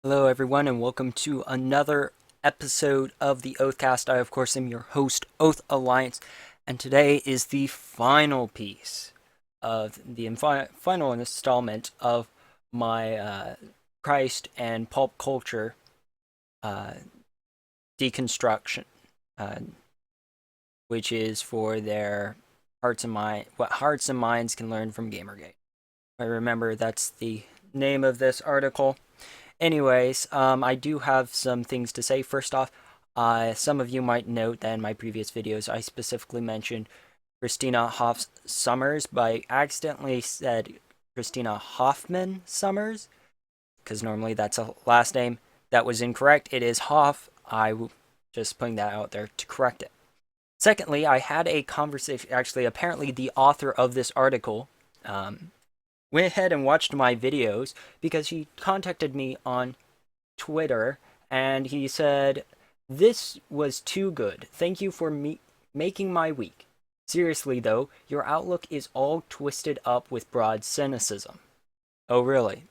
Hello, everyone, and welcome to another episode of the Oathcast. I, of course, am your host, Oath Alliance, and today is the final piece of the final installment of my Christ and pulp culture uh, deconstruction, uh, which is for their hearts and mind, what hearts and minds can learn from Gamergate. I remember that's the name of this article. Anyways, I do have some things to say. First off, some of you might note that in my previous videos, I specifically mentioned Christina Hoff Summers, but I accidentally said Christina Hoffman Summers, because normally that's a last name. That was incorrect. It is Hoff. Just putting that out there to correct it. Secondly, I had a conversation. Actually, apparently, the author of this article went ahead and watched my videos because he contacted me on Twitter and he said, "This was too good. Thank you for making my week. Seriously, though, your outlook is all twisted up with broad cynicism." Oh, really?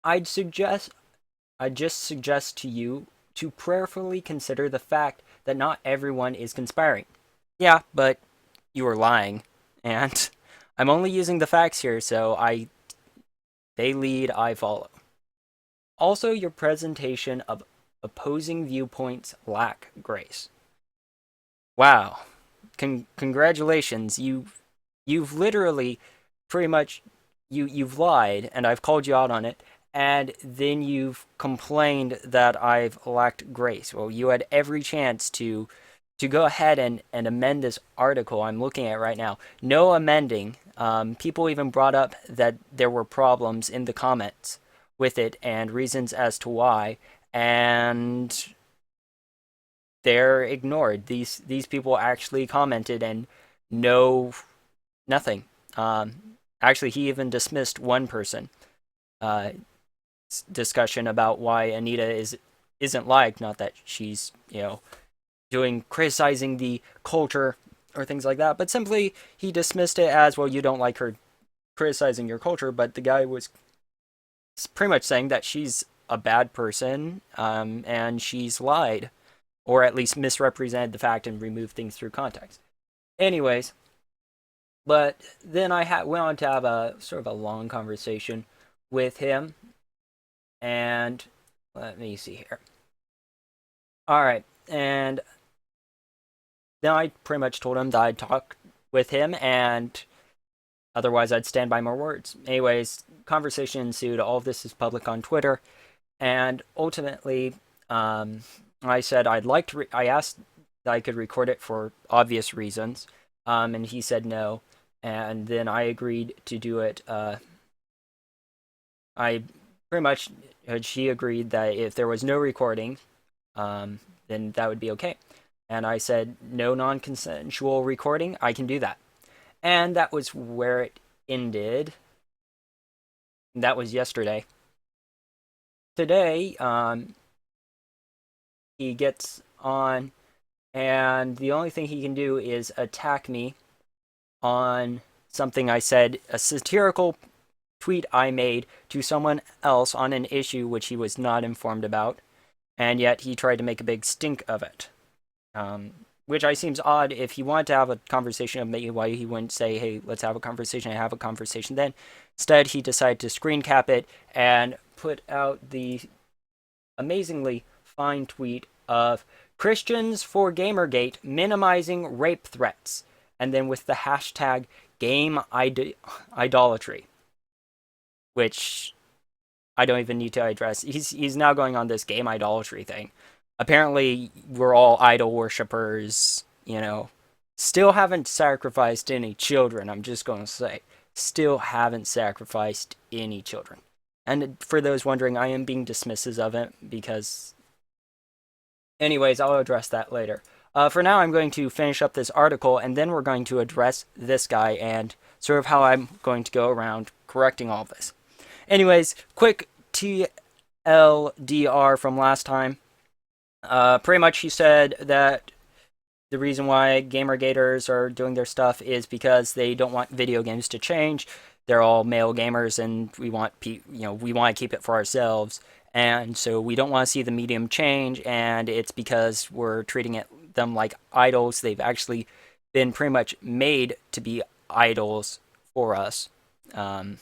I'd suggest, I'd just suggest to you to prayerfully consider the fact that not everyone is conspiring. Yeah, but you are lying. And I'm only using the facts here, so they lead, I follow. Also, your presentation of opposing viewpoints lack grace. Wow. Congratulations. You've literally pretty much you've lied and I've called you out on it, and then you've complained that I've lacked grace. Well, you had every chance to go ahead and amend this article I'm looking at right now. No amending. People even brought up that there were problems in the comments with it and reasons as to why, and they're ignored. These people actually commented and no nothing. Actually, he even dismissed one person uh, discussion about why Anita isn't liked. Not that she's doing criticizing the culture or things like that, but simply he dismissed it as, well, you don't like her criticizing your culture, but the guy was pretty much saying that she's a bad person, and she's lied, or at least misrepresented the fact and removed things through context. Anyways, but then went on to have a sort of a long conversation with him, and let me see here. All right, and then I pretty much told him that I'd talk with him, and otherwise I'd stand by my words. Anyways, conversation ensued. All of this is public on Twitter, and ultimately, I said I'd like to. I asked that I could record it for obvious reasons, and he said no. And then I agreed to do it. I pretty much she agreed that if there was no recording, then that would be okay. And I said no non-consensual recording. I can do that, and that was where it ended. That was yesterday. Today, he gets on, and the only thing he can do is attack me on something I said, a satirical tweet I made to someone else on an issue which he was not informed about, and yet he tried to make a big stink of it. Which I seems odd. If he wanted to have a conversation of me, why he wouldn't say, "Hey, let's have a conversation," and have a conversation then. Instead, he decided to screen cap it and put out the amazingly fine tweet of Christians for Gamergate minimizing rape threats, and then with the hashtag game idolatry, which I don't even need to address. He's now going on this game idolatry thing. Apparently, we're all idol worshippers, Still haven't sacrificed any children, I'm just going to say. Still haven't sacrificed any children. And for those wondering, I am being dismissive of it because. Anyways, I'll address that later. For now, I'm going to finish up this article, and then we're going to address this guy and sort of how I'm going to go around correcting all this. Anyways, quick TLDR from last time. Pretty much he said that the reason why Gamergaters are doing their stuff is because they don't want video games to change. They're all male gamers, and we want to keep it for ourselves. And so we don't want to see the medium change, and it's because we're treating them like idols. They've actually been pretty much made to be idols for us. Um,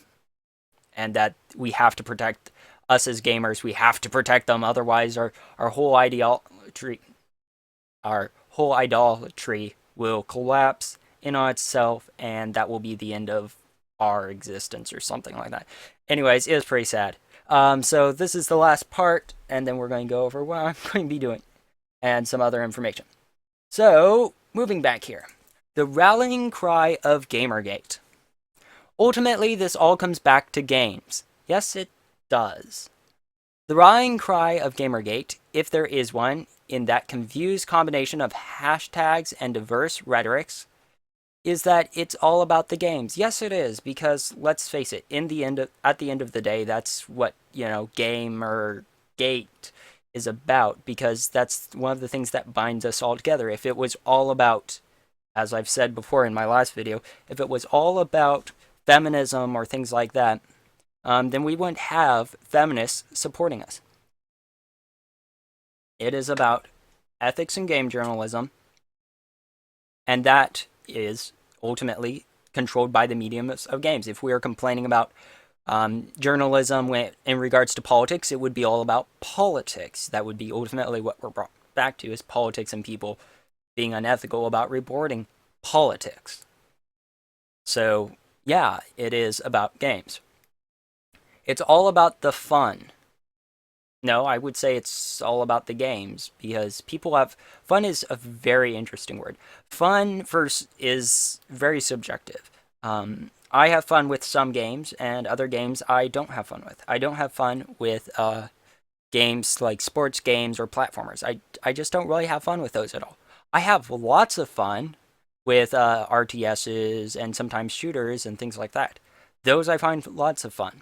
and that we have to protect us as gamers. We have to protect them, otherwise our whole idolatry will collapse in on itself, and that will be the end of our existence or something like that. Anyways, it was pretty sad. So this is the last part, and then we're going to go over what I'm going to be doing and some other information. So, moving back here. The rallying cry of Gamergate. Ultimately, this all comes back to games. Yes, it does. The rallying cry of Gamergate, if there is one, in that confused combination of hashtags and diverse rhetorics, is that it's all about the games. Yes, it is, because let's face it, at the end of the day, that's what, Gamergate is about, because that's one of the things that binds us all together. If it was all about, as I've said before in my last video, if it was all about feminism or things like that, then we wouldn't have feminists supporting us. It is about ethics in game journalism, and that is ultimately controlled by the mediums of games. If we are complaining about journalism in regards to politics, it would be all about politics. That would be ultimately what we're brought back to, is politics and people being unethical about reporting politics. So, yeah, it is about games. It's all about the fun. No, I would say it's all about the games, because people have fun is a very interesting word. Fun first is very subjective. I have fun with some games, and other games I don't have fun with. I don't have fun with games like sports games or platformers. I just don't really have fun with those at all. I have lots of fun with RTSs and sometimes shooters and things like that. Those I find lots of fun.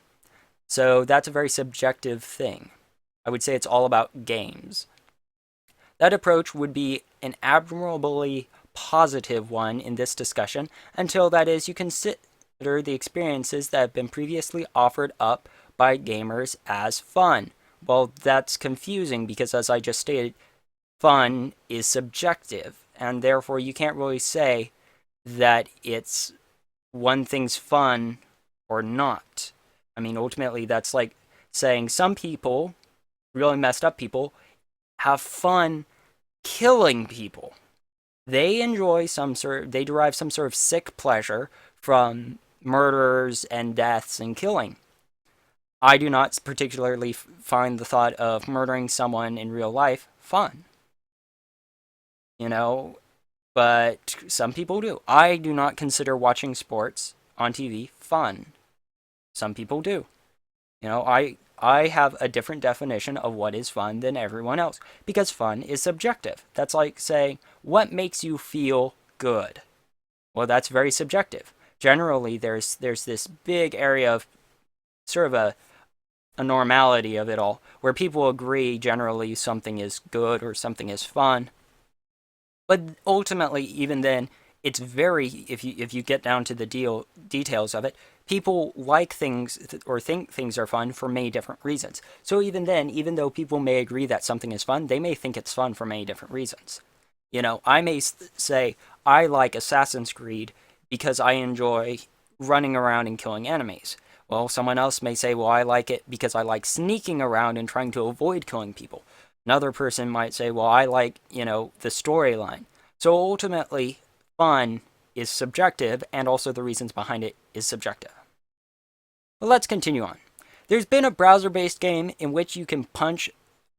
So that's a very subjective thing. I would say it's all about games. That approach would be an admirably positive one in this discussion, until, that is, you consider the experiences that have been previously offered up by gamers as fun. Well, that's confusing, because as I just stated, fun is subjective, and therefore you can't really say that it's one thing's fun or not. I mean, ultimately, that's like saying some people, really messed up people, have fun killing people. They derive some sort of sick pleasure from murders and deaths and killing. I do not particularly find the thought of murdering someone in real life fun. But some people do. I do not consider watching sports on TV fun. Some people do. I have a different definition of what is fun than everyone else, because fun is subjective. That's like saying, what makes you feel good? Well, that's very subjective. Generally, there's this big area of sort of a normality of it all, where people agree generally something is good or something is fun. But ultimately, even then, it's very, if you get down to the details of it, people like things or think things are fun for many different reasons. So even then, even though people may agree that something is fun, they may think it's fun for many different reasons. I may say, I like Assassin's Creed because I enjoy running around and killing enemies. Well, someone else may say, well, I like it because I like sneaking around and trying to avoid killing people. Another person might say, well, I like, the storyline. So ultimately, fun is subjective, and also the reasons behind it is subjective. But let's continue on. There's been a browser-based game in which you can punch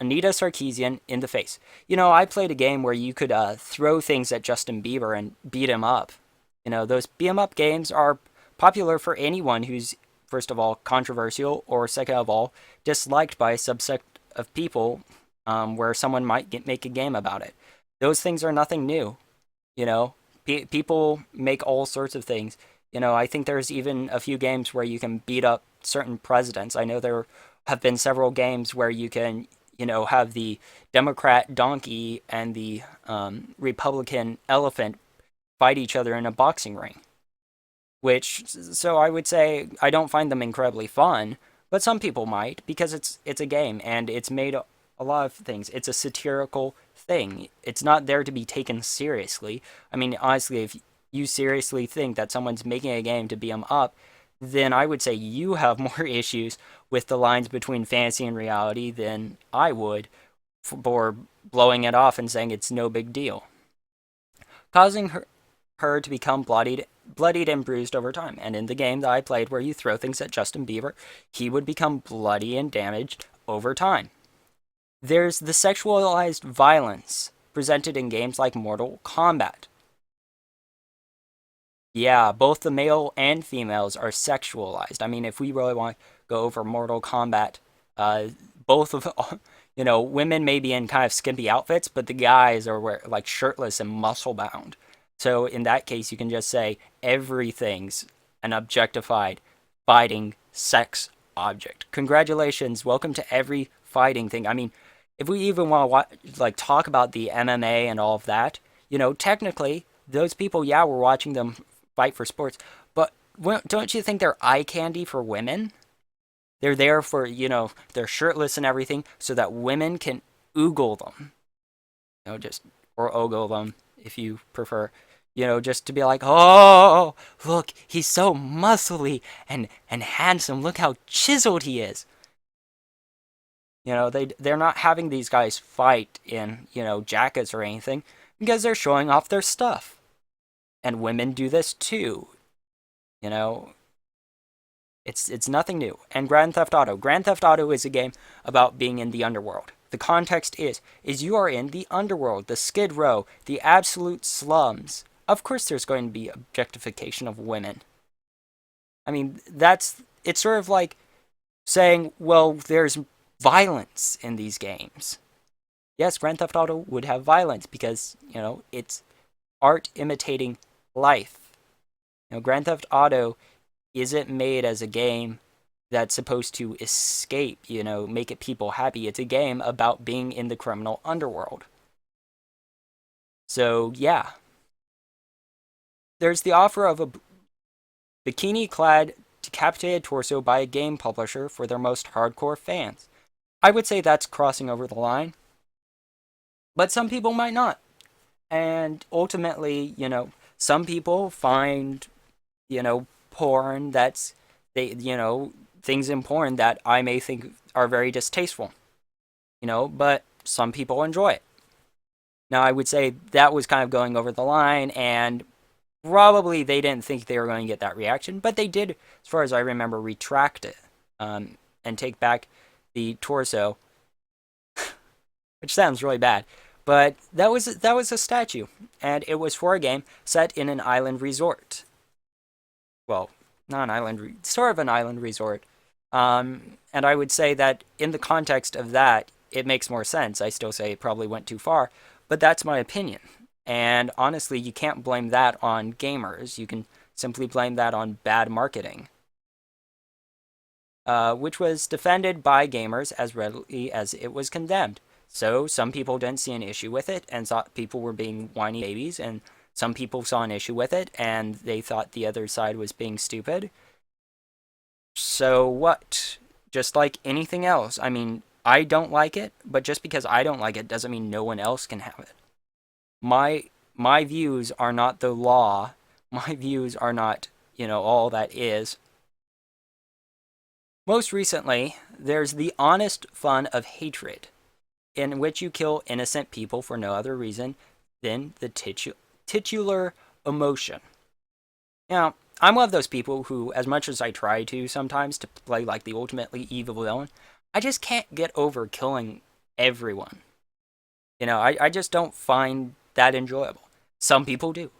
Anita Sarkeesian in the face. I played a game where you could throw things at Justin Bieber and beat him up. Those beat-em-up games are popular for anyone who's, first of all, controversial, or second of all, disliked by a subset of people, where someone might make a game about it. Those things are nothing new. People make all sorts of things. I think there's even a few games where you can beat up certain presidents. I know there have been several games where you can, have the Democrat donkey and the Republican elephant fight each other in a boxing ring. So I would say I don't find them incredibly fun, But some people might because it's a game and it's made a lot of things. It's a satirical thing. It's not there to be taken seriously. I mean, honestly, if you seriously think that someone's making a game to beat 'em up, then I would say you have more issues with the lines between fantasy and reality than I would for blowing it off and saying it's no big deal, causing her to become bloodied and bruised over time. And in the game that I played where you throw things at Justin Bieber, he would become bloody and damaged over time. There's the sexualized violence presented in games like Mortal Kombat. Yeah, both the male and females are sexualized. I mean, if we really want to go over Mortal Kombat, uh, both of women may be in kind of skimpy outfits, but the guys are like shirtless and muscle bound. So in that case, you can just say everything's an objectified fighting sex object. Congratulations, welcome to every fighting thing. I mean, if we even want to like talk about the MMA and all of that, technically those people, yeah, we're watching them fight for sports, but don't you think they're eye candy for women? They're there for, they're shirtless and everything so that women can oogle them. Just, or ogle them if you prefer. Just to be like, oh, look, he's so muscly and handsome. Look how chiseled he is. They're not having these guys fight in, jackets or anything because they're showing off their stuff. And women do this too. You know, it's nothing new. And Grand Theft Auto. Grand Theft Auto is a game about being in the underworld. The context is you are in the underworld, the Skid Row, the absolute slums. Of course there's going to be objectification of women. I mean, it's sort of like saying, well, there's violence in these games. Yes, Grand Theft Auto would have violence because, it's art imitating life. Grand Theft Auto isn't made as a game that's supposed to escape, make it people happy. It's a game about being in the criminal underworld. So, yeah. There's the offer of a bikini-clad, decapitated torso by a game publisher for their most hardcore fans. I would say that's crossing over the line. But some people might not. And ultimately, some people find, porn things in porn that I may think are very distasteful. But some people enjoy it. Now, I would say that was kind of going over the line, and probably they didn't think they were going to get that reaction, but they did, as far as I remember, retract it and take back the torso, which sounds really bad. But that was a statue, and it was for a game set in an island resort. Well, not an island, sort of an island resort. And I would say that in the context of that, it makes more sense. I still say it probably went too far, but that's my opinion. And honestly, you can't blame that on gamers. You can simply blame that on bad marketing. Which was defended by gamers as readily as it was condemned. So some people didn't see an issue with it and thought people were being whiny babies, and some people saw an issue with it and they thought the other side was being stupid. So what? Just like anything else. I mean, I don't like it, but just because I don't like it doesn't mean no one else can have it. My views are not the law. My views are not, all that is. Most recently, there's the honest fun of hatred, in which you kill innocent people for no other reason than the titular emotion. Now, I'm one of those people who, as much as I try to sometimes to play like the ultimately evil villain, I just can't get over killing everyone. I just don't find that enjoyable. Some people do.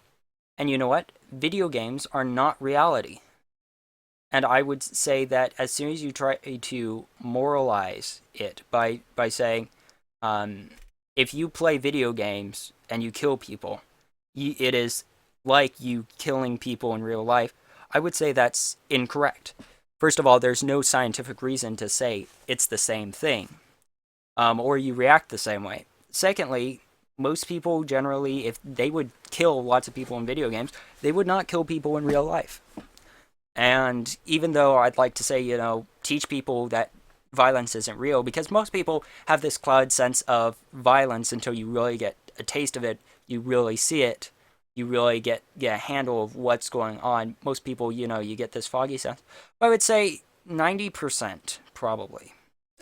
And you know what? Video games are not reality. And I would say that as soon as you try to moralize it by saying, if you play video games and you kill people, it is like you killing people in real life, I would say that's incorrect. First of all, there's no scientific reason to say it's the same thing, or you react the same way. Secondly, most people generally, if they would kill lots of people in video games, they would not kill people in real life. And even though I'd like to say, teach people that violence isn't real, because most people have this cloud sense of violence until you really get a taste of it, you really see it, you really get a handle of what's going on. Most people, you get this foggy sense. But I would say 90% probably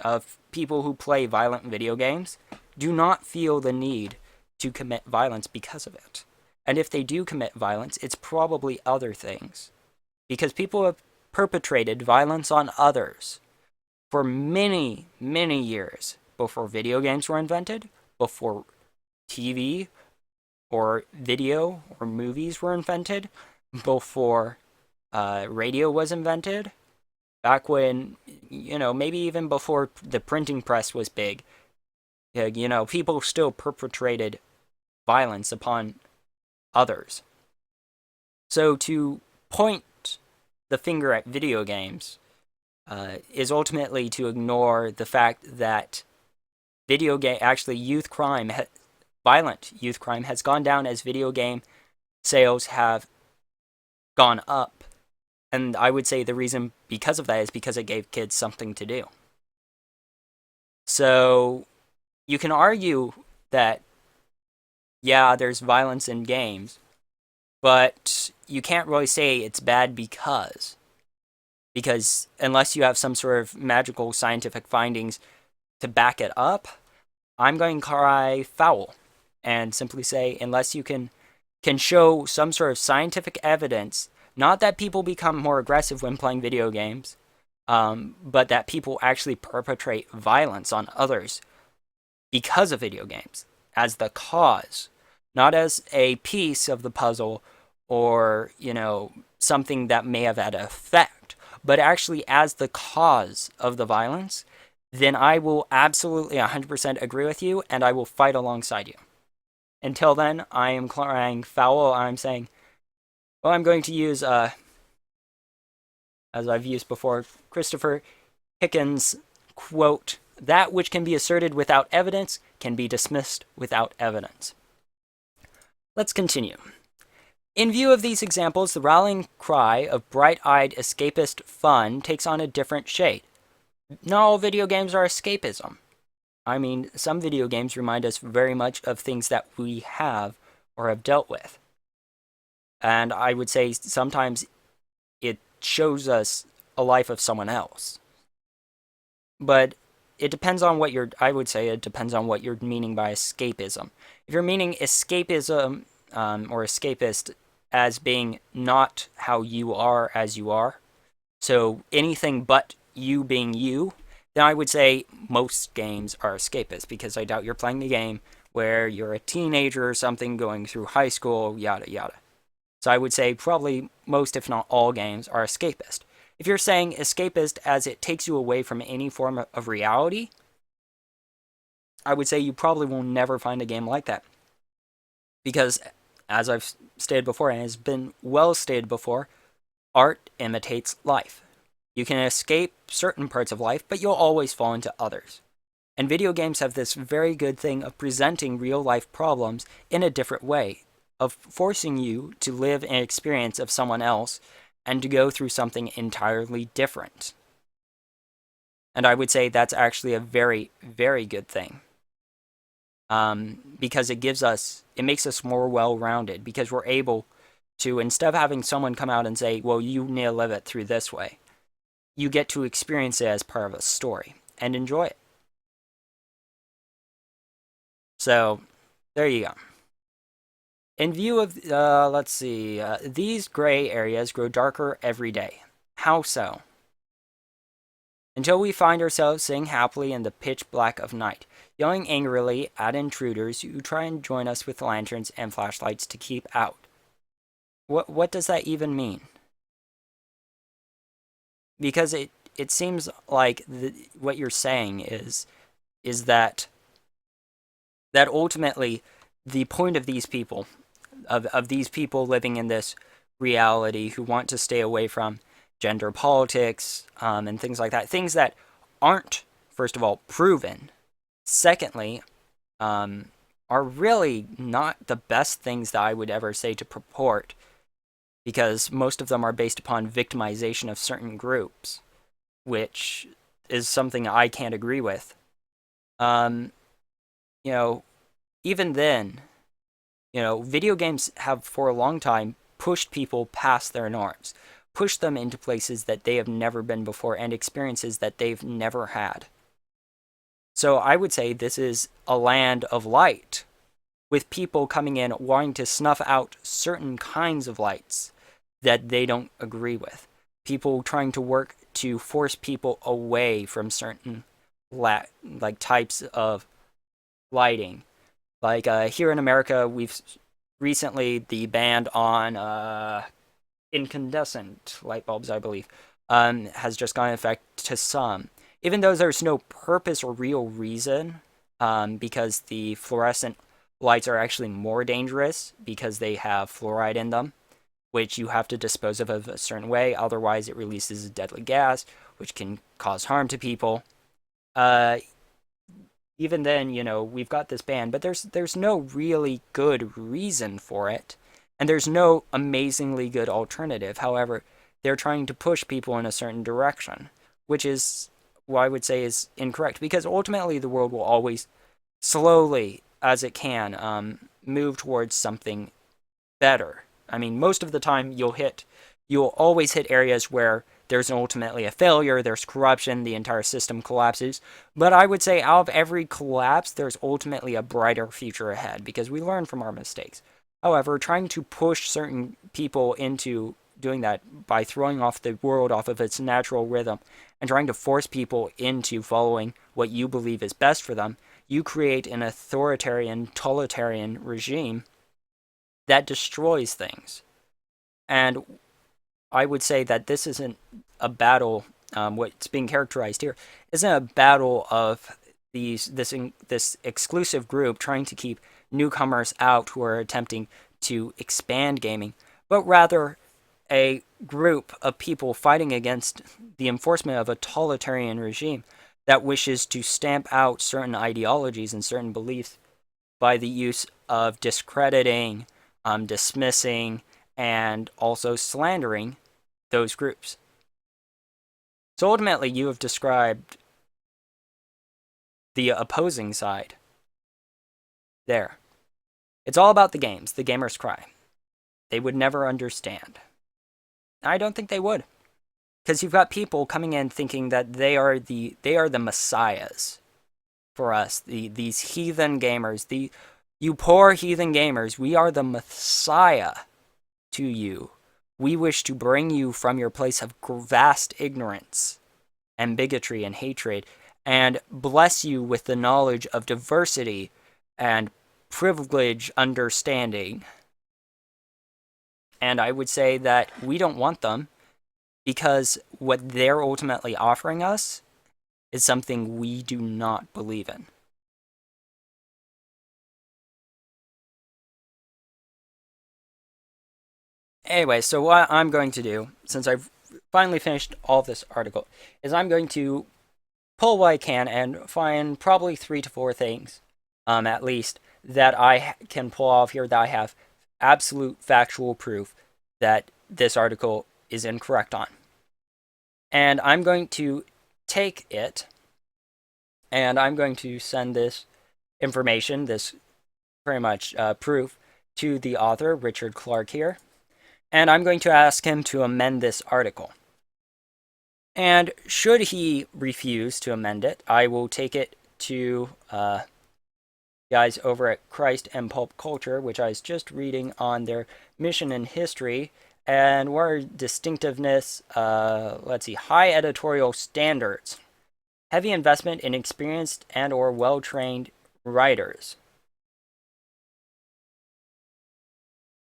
of people who play violent video games do not feel the need to commit violence because of it. And if they do commit violence, it's probably other things, because people have perpetrated violence on others for many, many years before video games were invented, before TV or video or movies were invented, before radio was invented, back when, maybe even before the printing press was big. People still perpetrated violence upon others. So to point the finger at video games is ultimately to ignore the fact that violent youth crime has gone down as video game sales have gone up. And I would say the reason because of that is because it gave kids something to do. So you can argue that, yeah, there's violence in games, but you can't really say it's bad because unless you have some sort of magical scientific findings to back it up, I'm going to cry foul and simply say, unless you can show some sort of scientific evidence, not that people become more aggressive when playing video games, but that people actually perpetrate violence on others because of video games as the cause, not as a piece of the puzzle or, something that may have had an effect, but actually as the cause of the violence, then I will absolutely 100% agree with you and I will fight alongside you. Until then, I am crying foul. I'm saying, well, I'm going to use, as I've used before, Christopher Hitchens' quote, "That which can be asserted without evidence can be dismissed without evidence." Let's continue. In view of these examples, the rallying cry of bright-eyed escapist fun takes on a different shade. Not all video games are escapism. I mean, some video games remind us very much of things that we have or have dealt with. And I would say sometimes it shows us a life of someone else. But it depends on what I would say it depends on what you're meaning by escapism. If you're meaning escapism or escapist as being not how you are as you are, so anything but you being you, then I would say most games are escapist, because I doubt you're playing a game where you're a teenager or something going through high school, yada yada. So I would say probably most, if not all, games are escapist. If you're saying escapist as it takes you away from any form of reality, I would say you probably will never find a game like that. Because, as I've stated before, and has been well stated before, art imitates life. You can escape certain parts of life, but you'll always fall into others. And video games have this very good thing of presenting real-life problems in a different way, of forcing you to live an experience of someone else and to go through something entirely different. And I would say that's actually a very, very good thing. Because it makes us more well-rounded, because we're able to, instead of having someone come out and say, well, you need to live it through this way, you get to experience it as part of a story and enjoy it. So, there you go. In view of, let's see, these gray areas grow darker every day. How so? Until we find ourselves sitting happily in the pitch black of night, yelling angrily at intruders who try and join us with lanterns and flashlights to keep out. What does that even mean? Because it seems like what you're saying is that ultimately the point of these people, of these people living in this reality who want to stay away from gender politics and things like that, things that aren't, first of all, proven, secondly, are really not the best things that I would ever say to purport because most of them are based upon victimization of certain groups, which is something I can't agree with. Um, you know, even then, video games have for a long time pushed people past their norms, pushed them into places that they have never been before and experiences that they've never had. So I would say this is a land of light, with people coming in wanting to snuff out certain kinds of lights that they don't agree with. People trying to work to force people away from certain like types of lighting. Like here in America, we've recently the ban on incandescent light bulbs, I believe, has just gone into effect to some. Even though there's no purpose or real reason, because the fluorescent lights are actually more dangerous because they have fluoride in them, which you have to dispose of a certain way. Otherwise, it releases a deadly gas, which can cause harm to people. Uh, Even then, we've got this ban, but there's no really good reason for it, and there's no amazingly good alternative. However, they're trying to push people in a certain direction, which is what I would say is incorrect, because ultimately the world will always slowly, as it can, move towards something better. I mean, most of the time you'll always hit areas where there's ultimately a failure, there's corruption, the entire system collapses. But I would say out of every collapse, there's ultimately a brighter future ahead because we learn from our mistakes. However, trying to push certain people into doing that by throwing off the world off of its natural rhythm and trying to force people into following what you believe is best for them, you create an authoritarian, totalitarian regime that destroys things. And I would say that this isn't a battle. What's being characterized here isn't a battle of this exclusive group trying to keep newcomers out who are attempting to expand gaming, but rather a group of people fighting against the enforcement of a totalitarian regime that wishes to stamp out certain ideologies and certain beliefs by the use of discrediting, dismissing, and also slandering those groups. So ultimately, you have described the opposing side there. It's all about the games, the gamers cry. They would never understand. I don't think they would, because you've got people coming in thinking that they are the messiahs for us, these heathen gamers, you poor heathen gamers. We are the messiah to you. We wish to bring you from your place of vast ignorance and bigotry and hatred and bless you with the knowledge of diversity and privilege understanding. And I would say that we don't want them because what they're ultimately offering us is something we do not believe in. Anyway, so what I'm going to do, since I've finally finished all this article, is I'm going to pull what I can and find probably 3 to 4 things, at least, that I can pull off here that I have absolute factual proof that this article is incorrect on. And I'm going to take it and I'm going to send this information, this pretty much proof, to the author, Richard Clark here. And I'm going to ask him to amend this article. And should he refuse to amend it, I will take it to guys over at Christ and Pulp Culture, which I was just reading on their mission and history and what distinctiveness, let's see, high editorial standards, heavy investment in experienced and or well-trained writers.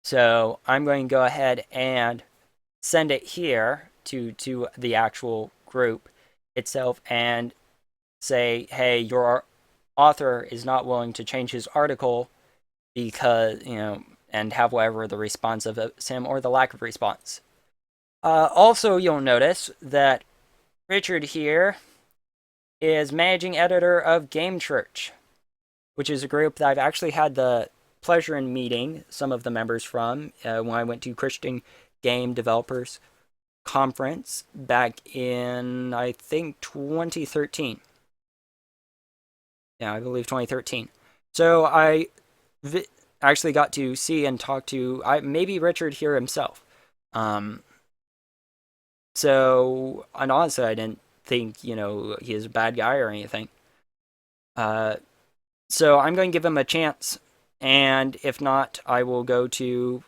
So I'm going to go ahead and send it here to the actual group itself and say, hey, your author is not willing to change his article because, and have whatever the response of him or the lack of response. Also, you'll notice that Richard here is managing editor of Game Church, which is a group that I've actually had the pleasure in meeting some of the members from when I went to Christian game developers conference back in, I think, 2013. Yeah, I believe 2013. So I actually got to see and talk to maybe Richard here himself. Um, and honestly, I didn't think, he is a bad guy or anything. Uh, so I'm going to give him a chance, and if not, I will go to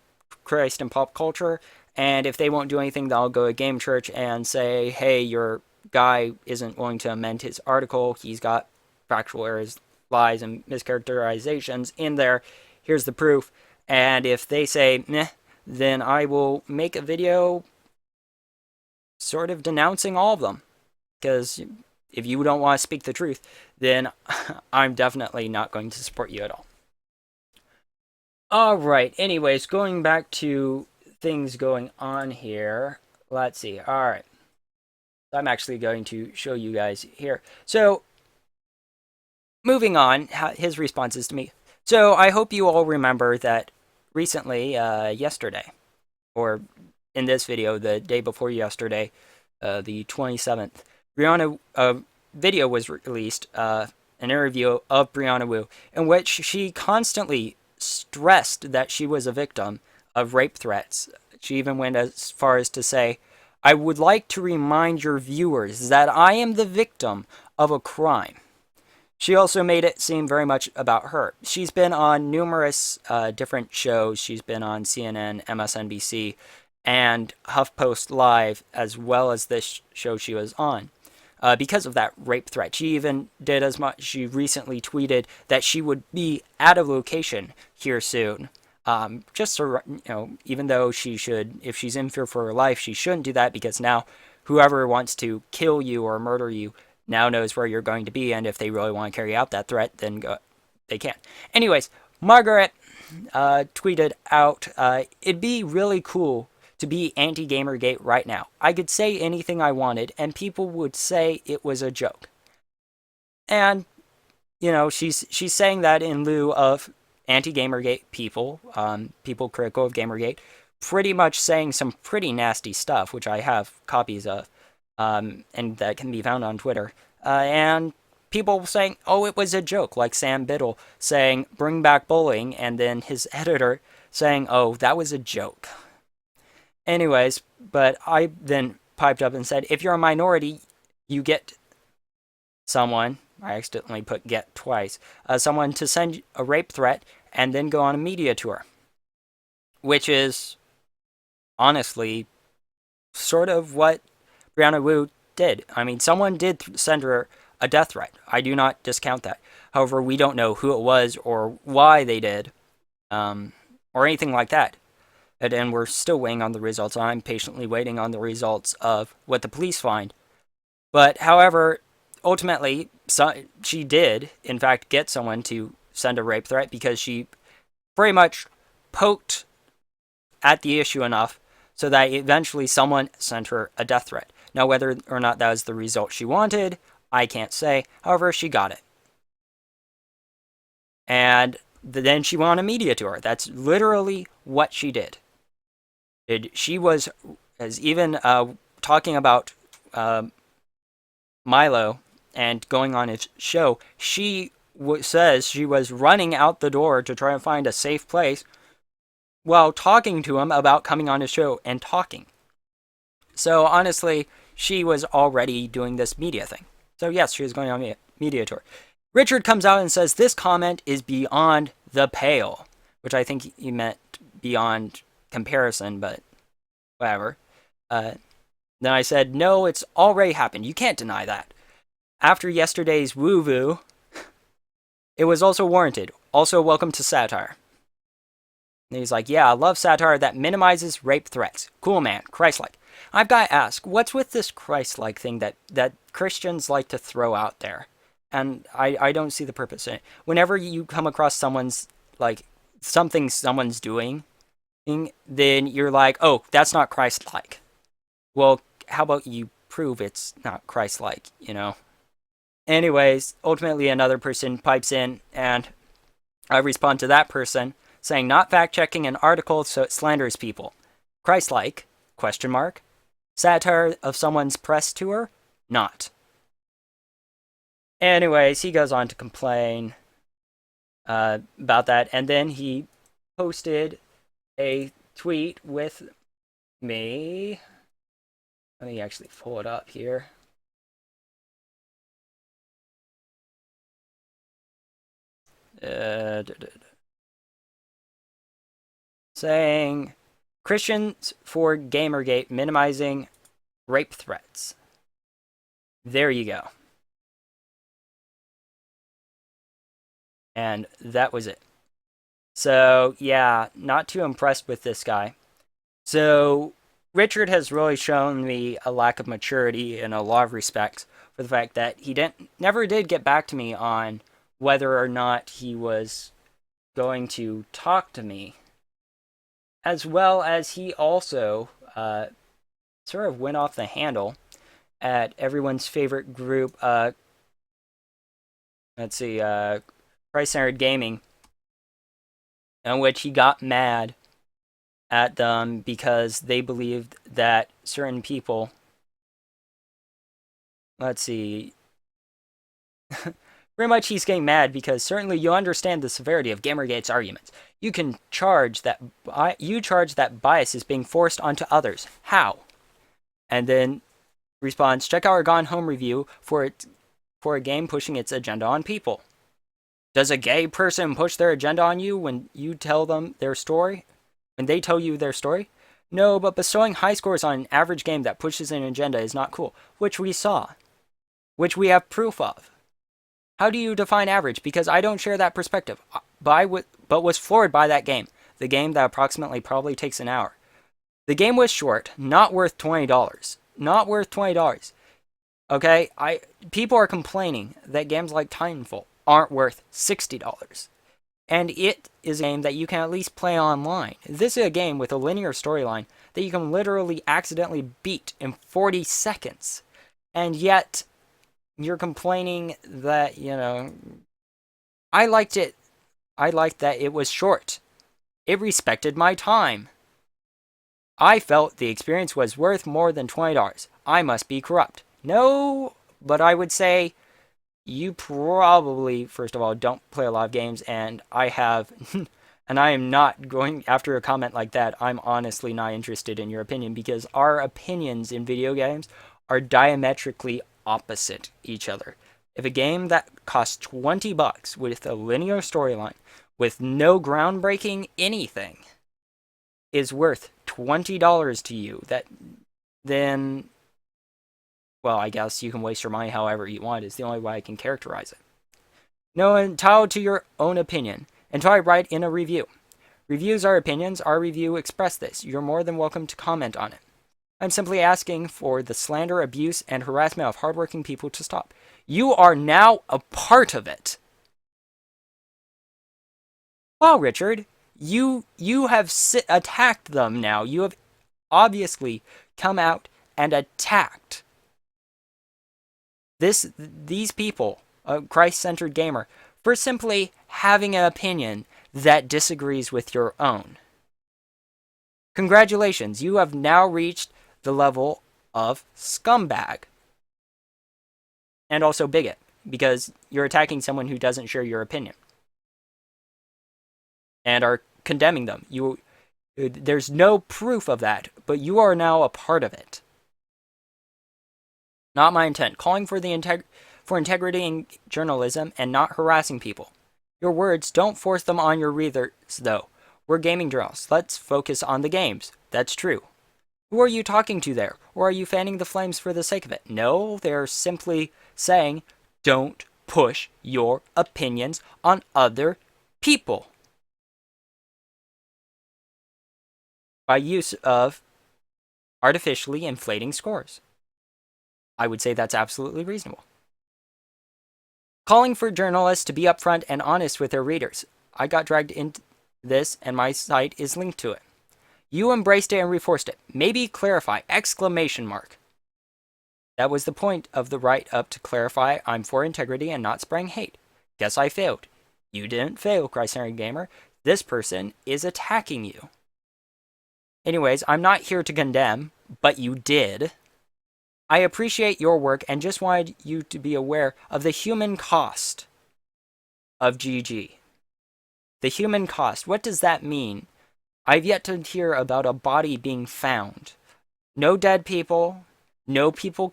Christ and pop culture. And if they won't do anything, then I'll go to Game Church and say, hey, your guy isn't willing to amend his article. He's got factual errors, lies, and mischaracterizations in there. Here's the proof. And if they say, meh, then I will make a video sort of denouncing all of them. Because if you don't want to speak the truth, then I'm definitely not going to support you at all. Alright, anyways, going back to things going on here. Let's see. Alright. I'm actually going to show you guys here. So, moving on, his responses to me. So, I hope you all remember that recently, yesterday, or in this video, the day before yesterday, the 27th, Brianna, video was released, an interview of Brianna Wu, in which she constantly stressed that she was a victim of rape threats. She even went as far as to say, I would like to remind your viewers that I am the victim of a crime. She also made it seem very much about her. She's been on numerous different shows. She's been on CNN, MSNBC, and HuffPost Live, as well as this show she was on. Because of that rape threat. She even did as much. She recently tweeted that she would be at a location here soon. Just so, even though she should, if she's in fear for her life, she shouldn't do that, because now whoever wants to kill you or murder you now knows where you're going to be, and if they really want to carry out that threat, then they can. Anyways, Margaret tweeted out, it'd be really cool to be anti-Gamergate right now. I could say anything I wanted, and people would say it was a joke. And, she's saying that in lieu of anti-Gamergate people, people critical of Gamergate, pretty much saying some pretty nasty stuff, which I have copies of, and that can be found on Twitter. And people saying, oh, it was a joke, like Sam Biddle saying, bring back bullying, and then his editor saying, oh, that was a joke. Anyways, but I then piped up and said, if you're a minority, you get someone, I accidentally put get twice, someone to send a rape threat and then go on a media tour. Which is, honestly, sort of what Brianna Wu did. I mean, someone did send her a death threat. I do not discount that. However, we don't know who it was or why they did, or anything like that. And we're still waiting on the results. I'm patiently waiting on the results of what the police find. But, however, ultimately, she did, in fact, get someone to send a rape threat, because she pretty much poked at the issue enough so that eventually someone sent her a death threat. Now, whether or not that was the result she wanted, I can't say. However, she got it. And then she went on a media tour. That's literally what she did. She was even talking about Milo and going on his show. She says she was running out the door to try and find a safe place while talking to him about coming on his show and talking. So honestly, she was already doing this media thing. So yes, she was going on a media tour. Richard comes out and says this comment is beyond the pale, which I think he meant beyond comparison, but whatever. Then I said, no, it's already happened. You can't deny that. After yesterday's woo-woo, it was also warranted. Also, welcome to satire. And he's like, yeah, I love satire that minimizes rape threats. Cool, man. Christ-like. I've got to ask, what's with this Christ-like thing that Christians like to throw out there? And I don't see the purpose in it. Whenever you come across someone's, something someone's doing, then you're like, oh, that's not Christ-like. Well, how about you prove it's not Christ-like, Anyways, ultimately another person pipes in, and I respond to that person saying, not fact-checking an article, so it slanders people. Christ-like? Question mark. Satire of someone's press tour? Not. Anyways, he goes on to complain about that, and then he posted a tweet with me. Let me actually pull it up here. Saying Christians for Gamergate minimizing rape threats. There you go. And that was it. So, yeah, not too impressed with this guy. So, Richard has really shown me a lack of maturity in a lot of respects for the fact that he never did get back to me on whether or not he was going to talk to me. As well as he also sort of went off the handle at everyone's favorite group, let's see, Christ-Centered Gaming, in which he got mad at them because they believed that certain people, let's see, pretty much he's getting mad because certainly you understand the severity of Gamergate's arguments. You charge that bias is being forced onto others. How? And then responds, check out our Gone Home review for a game pushing its agenda on people. Does a gay person push their agenda on you when you tell them their story? When they tell you their story? No, but bestowing high scores on an average game that pushes an agenda is not cool, which we saw. Which we have proof of. How do you define average? Because I don't share that perspective. But was floored by that game. The game that approximately probably takes an hour. The game was short, not worth $20. Not worth $20. Okay? People are complaining that games like Titanfall aren't worth $60. And it is a game that you can at least play online. This is a game with a linear storyline that you can literally accidentally beat in 40 seconds. And yet, you're complaining that, I liked it. I liked that it was short. It respected my time. I felt the experience was worth more than $20. I must be corrupt. No, but I would say you probably, first of all, don't play a lot of games, and I have, and I am not going, after a comment like that, I'm honestly not interested in your opinion, because our opinions in video games are diametrically opposite each other. If a game that costs $20 with a linear storyline, with no groundbreaking anything, is worth $20 to you, then, well, I guess you can waste your money however you want. It's the only way I can characterize it. No, entitled to your own opinion until I write in a review. Reviews are opinions. Our review express this. You're more than welcome to comment on it. I'm simply asking for the slander, abuse, and harassment of hardworking people to stop. You are now a part of it. Wow, Richard, you have attacked them now. You have obviously come out and attacked these people, a Christ-centered gamer, for simply having an opinion that disagrees with your own. Congratulations, you have now reached the level of scumbag. And also bigot, because you're attacking someone who doesn't share your opinion. And are condemning them. There's no proof of that, but you are now a part of it. Not my intent. Calling for integrity in journalism and not harassing people. Your words, don't force them on your readers, though. We're gaming journalists. Let's focus on the games. That's true. Who are you talking to there? Or are you fanning the flames for the sake of it? No, they're simply saying, don't push your opinions on other people. By use of artificially inflating scores. I would say that's absolutely reasonable. Calling for journalists to be upfront and honest with their readers. I got dragged into this and my site is linked to it. You embraced it and reinforced it. Maybe clarify! Exclamation mark. That was the point of the write-up, to clarify I'm for integrity and not spraying hate. Guess I failed. You didn't fail, Christ-Centered Gamer. This person is attacking you. Anyways, I'm not here to condemn, but you did. I appreciate your work and just wanted you to be aware of the human cost of GG. The human cost. What does that mean? I've yet to hear about a body being found. No dead people, no people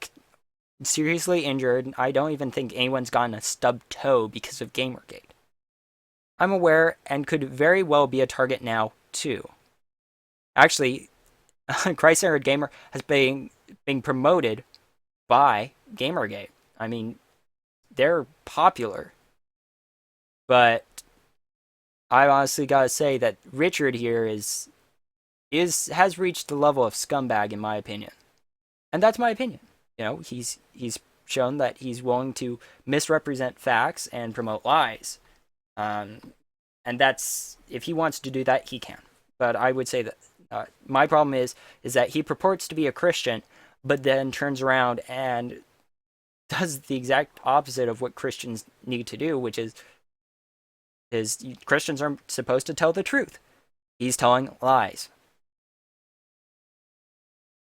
seriously injured. I don't even think anyone's gotten a stubbed toe because of Gamergate. I'm aware and could very well be a target now, too. Actually, Christ-centered Gamer has been being promoted by Gamergate. I mean, they're popular. But I honestly gotta say that Richard here has reached the level of scumbag in my opinion. And that's my opinion. You know, he's shown that he's willing to misrepresent facts and promote lies. And that's, if he wants to do that, he can. But I would say that my problem is that he purports to be a Christian, but then turns around and does the exact opposite of what Christians need to do, which is Christians are supposed to tell the truth. He's telling lies.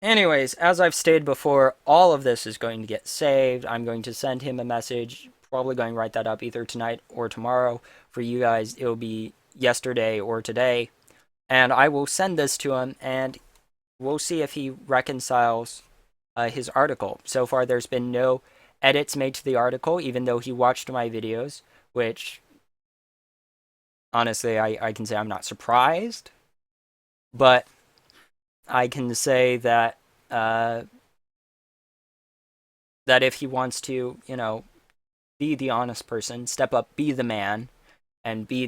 Anyways, as I've stated before, all of this is going to get saved. I'm going to send him a message, probably going to write that up either tonight or tomorrow. For you guys, it'll be yesterday or today. And I will send this to him, and we'll see if he reconciles his article. So far, there's been no edits made to the article, even though he watched my videos, which, honestly, I can say I'm not surprised. But I can say that that if he wants to, you know, be the honest person, step up, be the man, and be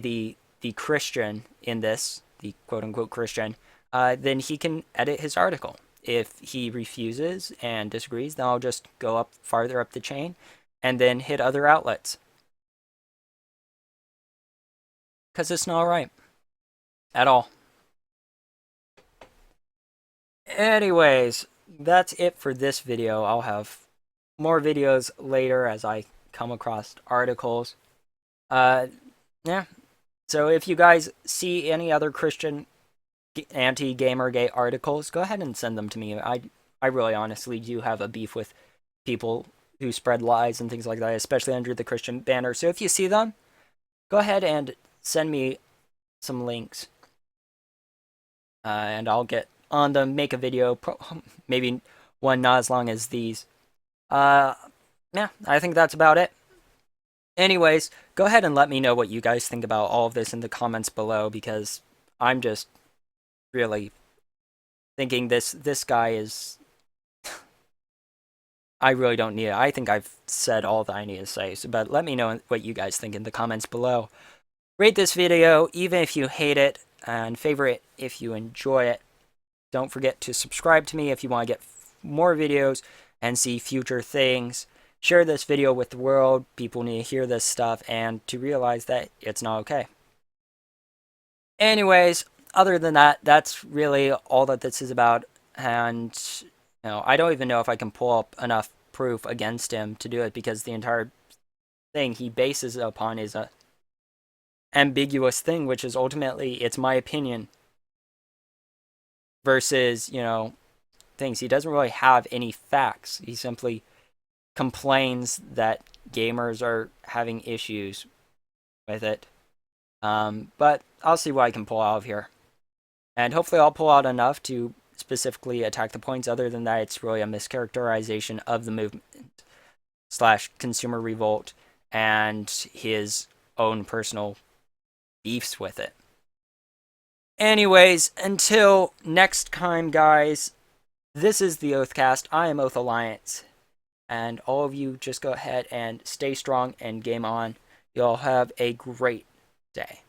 the Christian in this, the quote-unquote Christian, then he can edit his article. If he refuses and disagrees, then I'll just go up farther up the chain and then hit other outlets. Because it's not right. At all. Anyways, that's it for this video. I'll have more videos later as I come across articles. Yeah. So if you guys see any other Christian anti-Gamergate articles, go ahead and send them to me. I really honestly do have a beef with people who spread lies and things like that, especially under the Christian banner. So if you see them, go ahead and send me some links. And I'll get on them, make a video, maybe one not as long as these. Yeah, I think that's about it. Anyways, go ahead and let me know what you guys think about all of this in the comments below, because I'm just really thinking this guy is... I really don't need it. I think I've said all that I need to say, but let me know what you guys think in the comments below. Rate this video even if you hate it, and favorite if you enjoy it. Don't forget to subscribe to me if you want to get more videos and see future things. Share this video with the world. People need to hear this stuff and to realize that it's not okay. Anyways, other than that, that's really all that this is about. And, you know, I don't even know if I can pull up enough proof against him to do it, because the entire thing he bases it upon is a ambiguous thing, which is ultimately, it's my opinion versus, you know, things. He doesn't really have any facts. He simply complains that gamers are having issues with it. But I'll see what I can pull out of here. And hopefully I'll pull out enough to specifically attack the points. Other than that, it's really a mischaracterization of the movement / consumer revolt and his own personal beefs with it. Anyways, until next time, guys, this is the Oathcast. I am Oath Alliance. And all of you just go ahead and stay strong and game on. Y'all have a great day.